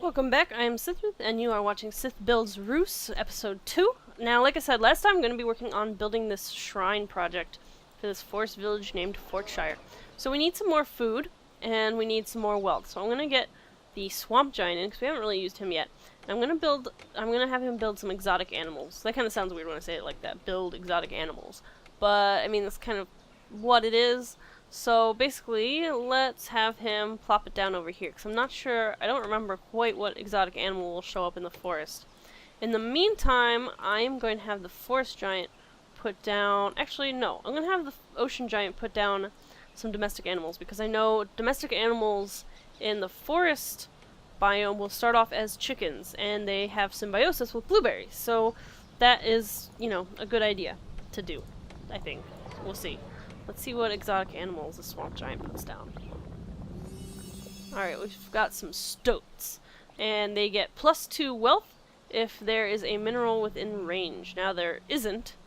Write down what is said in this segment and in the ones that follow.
Welcome back, I am Cithryth, and you are watching Cith Builds Reus, Episode 2. Now, like I said last time, I'm going to be working on building this shrine project for this forest village named Fortshire. So we need some more food, and we need some more wealth. So I'm going to get the swamp giant in, because we haven't really used him yet. I'm going to have him build some exotic animals. That kind of sounds weird when I say it like that, build exotic animals. But, I mean, that's kind of what it is. So basically, let's have him plop it down over here, because I'm not sure, I don't remember quite what exotic animal will show up in the forest. In the meantime, I'm going to have the forest giant put down, actually no, I'm going to have the ocean giant put down some domestic animals, because I know domestic animals in the forest biome will start off as chickens, and they have symbiosis with blueberries, so that is, you know, a good idea to do, I think. We'll see. Let's see what exotic animals the swamp giant puts down. Alright, we've got some stoats. And they get +2 wealth if there is a mineral within range. Now there isn't.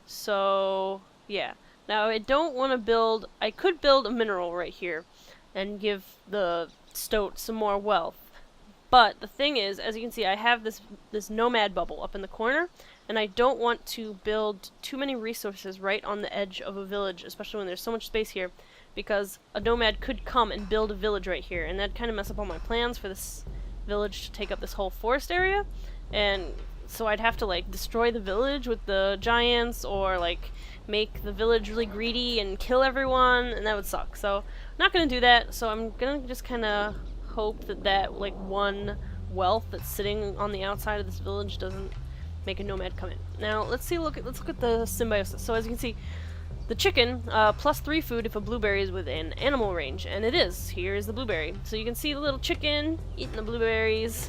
So, yeah. Now I don't want to build... I could build a mineral right here and give the stoat some more wealth. But the thing is, as you can see, I have this nomad bubble up in the corner, and I don't want to build too many resources right on the edge of a village, especially when there's so much space here, because a nomad could come and build a village right here, and that'd kind of mess up all my plans for this village to take up this whole forest area, and so I'd have to, like, destroy the village with the giants, or, like, make the village really greedy and kill everyone, and that would suck. So, I'm not gonna do that, so I'm gonna just kind of hope that like one wealth that's sitting on the outside of this village doesn't make a nomad come in. Now let's look at the symbiosis. So as you can see, the chicken +3 food if a blueberry is within animal range, and it is. Here is the blueberry. So you can see the little chicken eating the blueberries.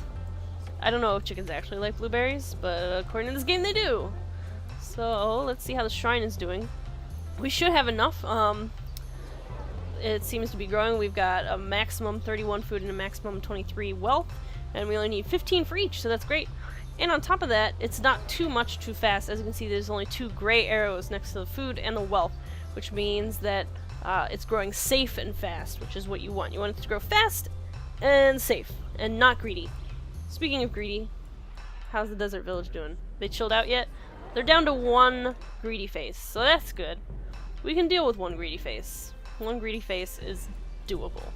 I don't know if chickens actually like blueberries, but according to this game they do. So let's see how the shrine is doing. We should have enough. It seems to be growing. We've got a maximum 31 food and a maximum 23 wealth, and we only need 15 for each, so that's great. And on top of that, it's not too much too fast. As you can see, there's only 2 gray arrows next to the food and the wealth, which means that it's growing safe and fast, which is what you want. You want it to grow fast and safe, and not greedy. Speaking of greedy, how's the desert village doing? They chilled out yet? They're down to 1 greedy face, so that's good. We can deal with 1 greedy face. 1 greedy face is doable.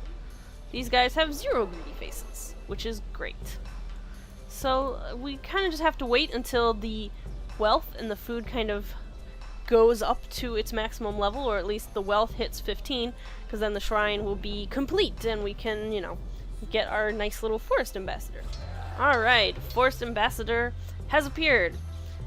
These guys have 0 greedy faces, which is great. So we kind of just have to wait until the wealth and the food kind of goes up to its maximum level, or at least the wealth hits 15, because then the shrine will be complete and we can, you know, get our nice little forest ambassador. Alright, forest ambassador has appeared.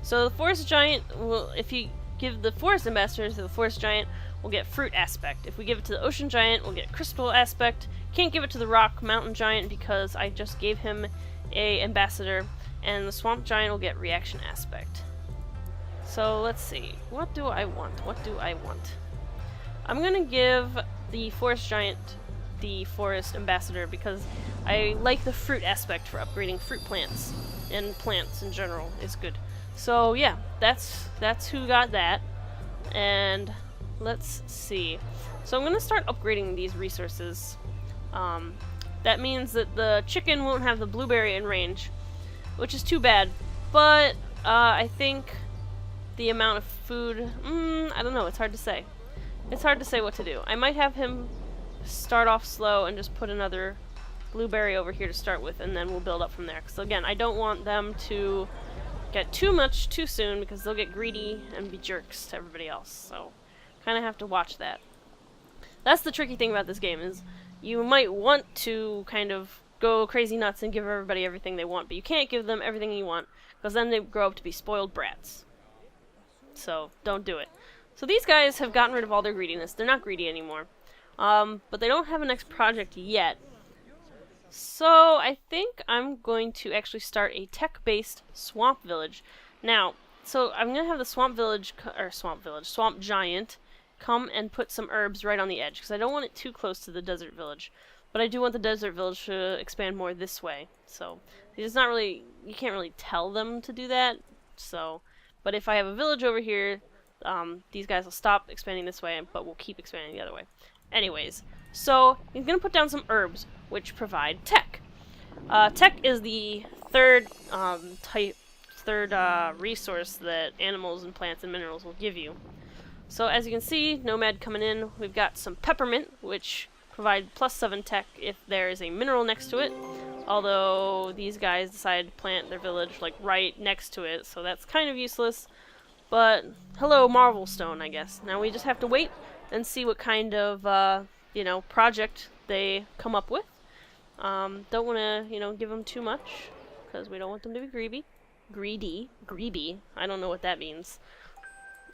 So the forest giant will, if you give the forest ambassador to the forest giant, we'll get fruit aspect. If we give it to the ocean giant, we'll get crystal aspect. Can't give it to the rock mountain giant because I just gave him a ambassador, and the swamp giant will get reaction aspect. So let's see, what do I want? I'm gonna give the forest giant the forest ambassador because I like the fruit aspect for upgrading fruit plants, and plants in general is good. So yeah, that's who got that. And let's see. So I'm going to start upgrading these resources. That means that the chicken won't have the blueberry in range, which is too bad. But I think the amount of food... I don't know, it's hard to say. It's hard to say what to do. I might have him start off slow and just put another blueberry over here to start with, and then we'll build up from there. Because again, I don't want them to get too much too soon, because they'll get greedy and be jerks to everybody else. So kind of have to watch that. That's the tricky thing about this game, is you might want to kind of go crazy nuts and give everybody everything they want, but you can't give them everything you want, because then they grow up to be spoiled brats. So don't do it. So these guys have gotten rid of all their greediness. They're not greedy anymore. But they don't have a next project yet. So I think I'm going to actually start a tech-based swamp village. Now, so I'm going to have the swamp giant come and put some herbs right on the edge, because I don't want it too close to the desert village. But I do want the desert village to expand more this way. So it's not really, you can't really tell them to do that. So, but if I have a village over here, these guys will stop expanding this way, but we'll keep expanding the other way. Anyways, so he's going to put down some herbs, which provide tech. Tech is the third resource that animals and plants and minerals will give you. So as you can see, Nomad coming in, we've got some peppermint, which provide +7 tech if there is a mineral next to it. Although these guys decided to plant their village like right next to it, so that's kind of useless. But hello, Marvel Stone, I guess. Now we just have to wait and see what kind of project they come up with. Don't want to give them too much because we don't want them to be greedy. I don't know what that means.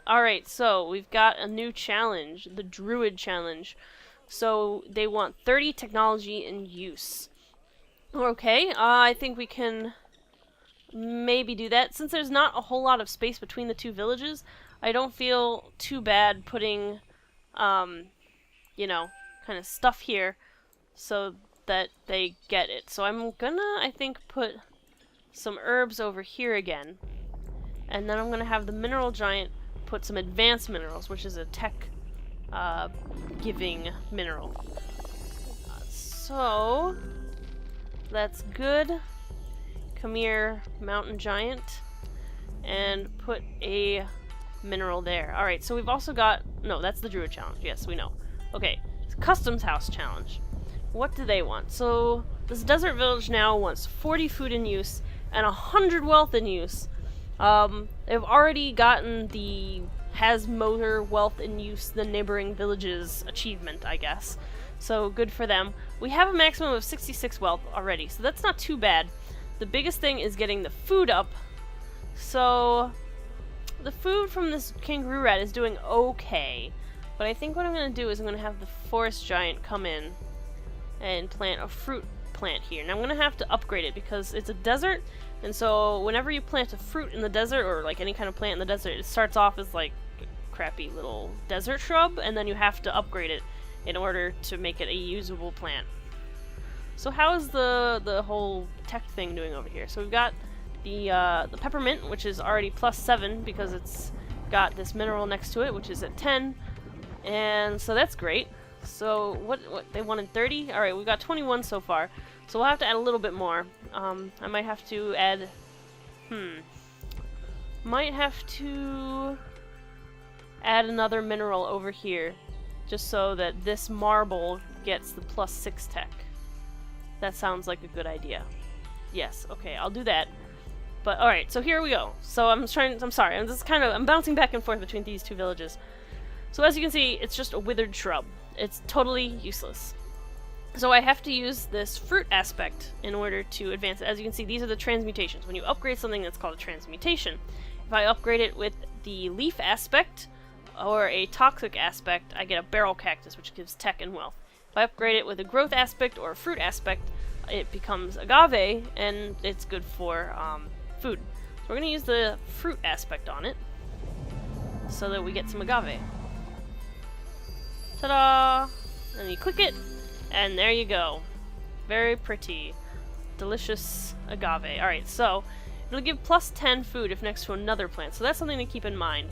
Alright, so we've got a new challenge, the Druid Challenge. So they want 30 technology in use. Okay, I think we can maybe do that. Since there's not a whole lot of space between the two villages, I don't feel too bad putting, kind of stuff here so that they get it. So I'm gonna, I think, put some herbs over here again. And then I'm gonna have the Mineral Giant put some advanced minerals, which is a tech giving mineral. So that's good. Come here, Mountain Giant, and put a mineral there. Alright, so we've also got... No, that's the Druid Challenge. Yes, we know. Okay, Customs House Challenge. What do they want? So this desert village now wants 40 food in use and 100 wealth in use. They've already gotten the has motor wealth in use the neighboring villages achievement, I guess. So good for them. We have a maximum of 66 wealth already, so that's not too bad. The biggest thing is getting the food up. So the food from this kangaroo rat is doing okay. But I think what I'm going to do is I'm going to have the forest giant come in and plant a fruit plant here. Now I'm going to have to upgrade it because it's a desert. And so whenever you plant a fruit in the desert, or like any kind of plant in the desert, it starts off as like a crappy little desert shrub, and then you have to upgrade it in order to make it a usable plant. So how is the whole tech thing doing over here? So we've got the peppermint, which is already +7 because it's got this mineral next to it, which is at 10, and so that's great. So what they wanted 30? All right, we've got 21 so far. So we'll have to add a little bit more. I might have to add... Might have to add another mineral over here, just so that this marble gets the +6 tech. That sounds like a good idea. Yes, okay, I'll do that. But alright, so here we go. So I'm sorry, I'm bouncing back and forth between these two villages. So as you can see, it's just a withered shrub. It's totally useless. So I have to use this fruit aspect in order to advance it. As you can see, these are the transmutations. When you upgrade something, that's called a transmutation. If I upgrade it with the leaf aspect or a toxic aspect, I get a barrel cactus, which gives tech and wealth. If I upgrade it with a growth aspect or a fruit aspect, it becomes agave, and it's good for food. So we're going to use the fruit aspect on it so that we get some agave. Ta-da! And you click it, and there you go. Very pretty. Delicious agave. Alright, so it'll give +10 food if next to another plant, so that's something to keep in mind.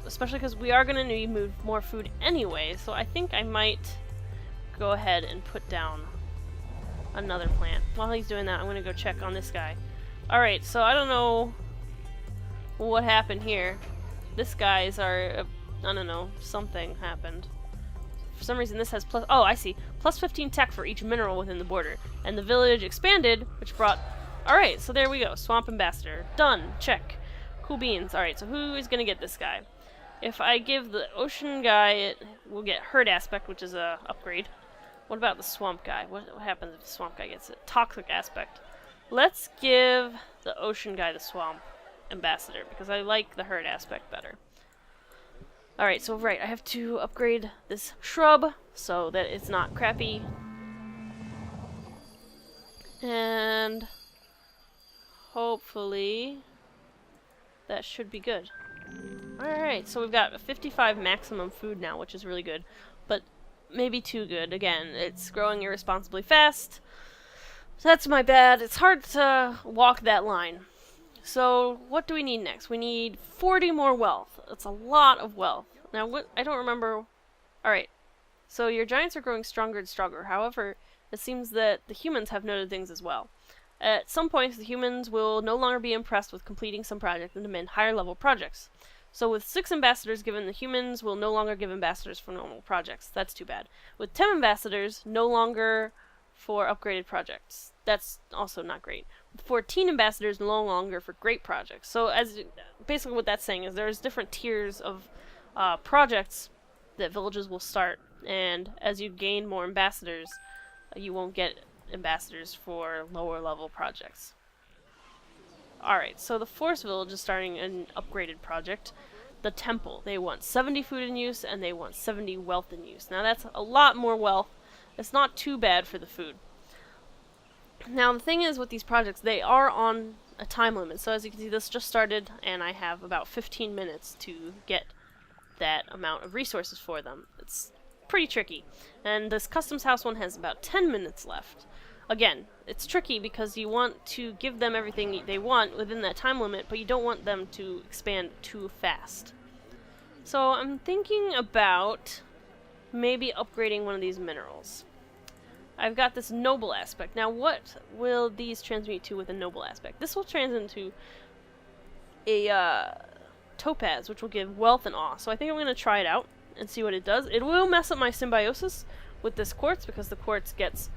Especially because we are going to need more food anyway, so I think I might go ahead and put down another plant. While he's doing that, I'm going to go check on this guy. Alright, so I don't know what happened here. This guy's I don't know, something happened. For some reason this has oh, I see, +15 tech for each mineral within the border. And the village expanded, which brought... Alright, so there we go, Swamp Ambassador. Done, check. Cool beans. Alright, so who is going to get this guy? If I give the ocean guy, it will get herd aspect, which is a upgrade. What about the swamp guy? What happens if the swamp guy gets it? Toxic aspect. Let's give the ocean guy the swamp ambassador, because I like the herd aspect better. Alright, so right, I have to upgrade this shrub so that it's not crappy. And hopefully that should be good. Alright, so we've got a 55 maximum food now, which is really good, but maybe too good. Again, it's growing irresponsibly fast. So that's my bad. It's hard to walk that line. So what do we need next? We need 40 more wealth. That's a lot of wealth. Now, I don't remember... Alright, so your giants are growing stronger and stronger. However, it seems that the humans have noted things as well. At some points, the humans will no longer be impressed with completing some project and demand higher level projects. So with 6 ambassadors given, the humans will no longer give ambassadors for normal projects. That's too bad. With 10 ambassadors, no longer for upgraded projects. That's also not great. With 14 ambassadors, no longer for great projects. So basically what that's saying is there's different tiers of projects that villages will start, and as you gain more ambassadors, you won't get ambassadors for lower level projects. Alright, so the Forest Village is starting an upgraded project. The Temple. They want 70 food in use, and they want 70 wealth in use. Now that's a lot more wealth. It's not too bad for the food. Now the thing is with these projects, they are on a time limit. So as you can see, this just started, and I have about 15 minutes to get that amount of resources for them. It's pretty tricky. And this customs house one has about 10 minutes left. Again, it's tricky because you want to give them everything they want within that time limit, but you don't want them to expand too fast. So I'm thinking about maybe upgrading one of these minerals. I've got this noble aspect. Now what will these transmute to with a noble aspect? This will transmit into a topaz, which will give wealth and awe. So I think I'm going to try it out and see what it does. It will mess up my symbiosis with this quartz because the quartz gets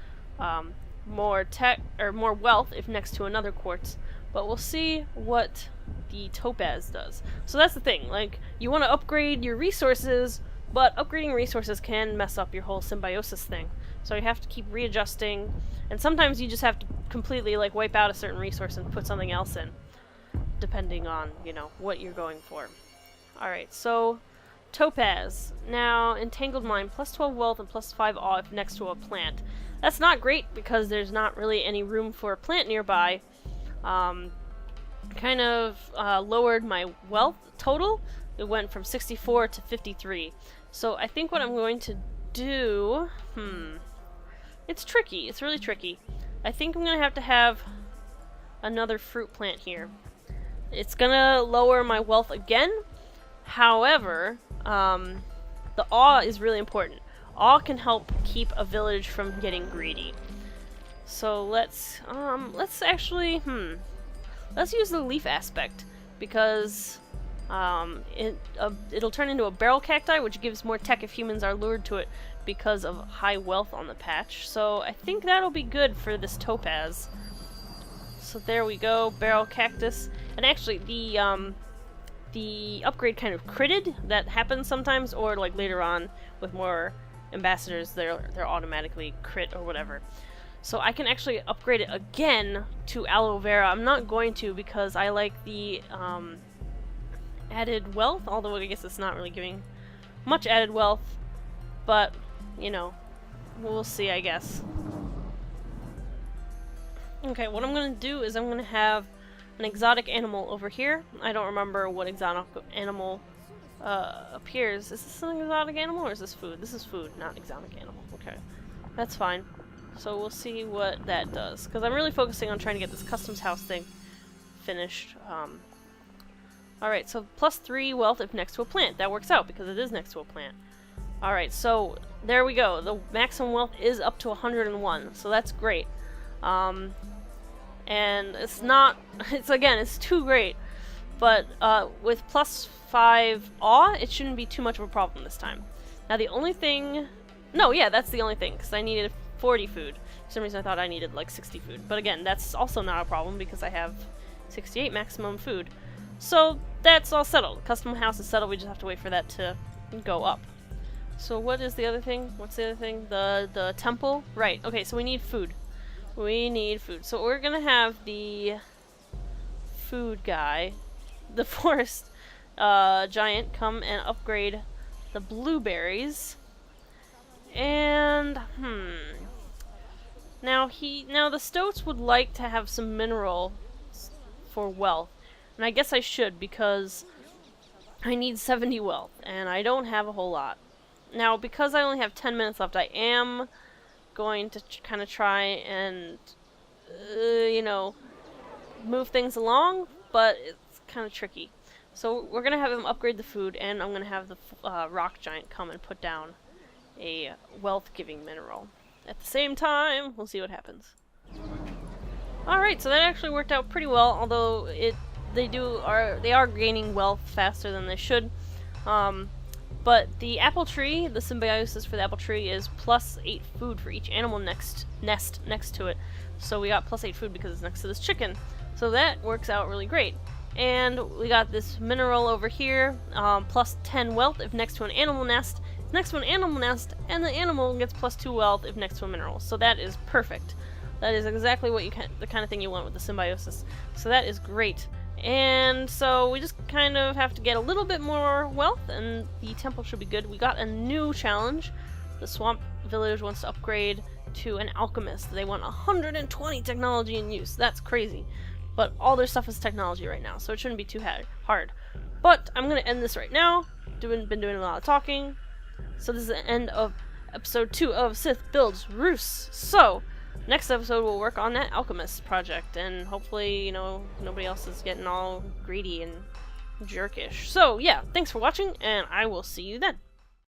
more wealth if next to another quartz, but we'll see what the topaz does. So that's the thing, like, you want to upgrade your resources, but upgrading resources can mess up your whole symbiosis thing. So you have to keep readjusting, and sometimes you just have to completely like wipe out a certain resource and put something else in, depending on, you know, what you're going for. Alright, so topaz. Now, entangled mine, plus 12 wealth and plus 5 awe if next to a plant. That's not great because there's not really any room for a plant nearby. Kind of lowered my wealth total. It went from 64 to 53. So I think what I'm going to do... It's tricky. It's really tricky. I think I'm going to have another fruit plant here. It's going to lower my wealth again. However, the awe is really important. Awe can help keep a village from getting greedy. So let's actually, let's use the leaf aspect, because it'll turn into a barrel cacti, which gives more tech if humans are lured to it because of high wealth on the patch. So I think that'll be good for this topaz. So there we go, barrel cactus. And actually, the upgrade kind of critted. That happens sometimes, or like later on with more ambassadors, they're automatically crit or whatever. So I can actually upgrade it again to aloe vera. I'm not going to because I like the added wealth, although I guess it's not really giving much added wealth, but you know, we'll see, I guess. Okay, what I'm going to do is I'm going to have an exotic animal over here. I don't remember what exotic animal appears. Is this an exotic animal or is this food? This is food, not exotic animal. Okay, that's fine. So we'll see what that does, because I'm really focusing on trying to get this customs house thing finished. Alright, so plus 3 wealth if next to a plant. That works out because it is next to a plant. Alright, so there we go. The maximum wealth is up to 101, so that's great. And it's not, it's too great, but with plus 5 awe, it shouldn't be too much of a problem this time. Now the only thing, no, yeah, that's the only thing, because I needed 40 food. For some reason I thought I needed like 60 food, but again, that's also not a problem because I have 68 maximum food. So that's all settled. Custom house is settled, we just have to wait for that to go up. So what is the other thing? What's the other thing? The temple? Right, okay, so we need food. We need food. So we're gonna have the food guy, the forest giant, come and upgrade the blueberries. And now the stoats would like to have some mineral for wealth, and I guess I should because I need 70 wealth and I don't have a whole lot. Now because I only have 10 minutes left, I am going to kind of try and you know, move things along, but it's kind of tricky. So we're gonna have him upgrade the food, and I'm gonna have the rock giant come and put down a wealth-giving mineral. at the same time. We'll see what happens. Alright, so that actually worked out pretty well, although they are gaining wealth faster than they should. But the apple tree, the symbiosis for the apple tree is +8 food for each animal nest next to it. So we got +8 food because it's next to this chicken. So that works out really great. And we got this mineral over here, +10 wealth if next to an animal nest. If next to an animal nest, and the animal gets +2 wealth if next to a mineral. So that is perfect. That is exactly what the kind of thing you want with the symbiosis. So that is great. And so we just kind of have to get a little bit more wealth, and the temple should be good. We got a new challenge. The swamp village wants to upgrade to an alchemist. They want 120 technology in use. That's crazy. But all their stuff is technology right now, so it shouldn't be too hard. But I'm going to end this right now. Been doing a lot of talking. So this is the end of episode 2 of Cith Builds Reus. So next episode we'll work on that alchemist project, and hopefully, you know, nobody else is getting all greedy and jerkish. So yeah, thanks for watching, and I will see you then.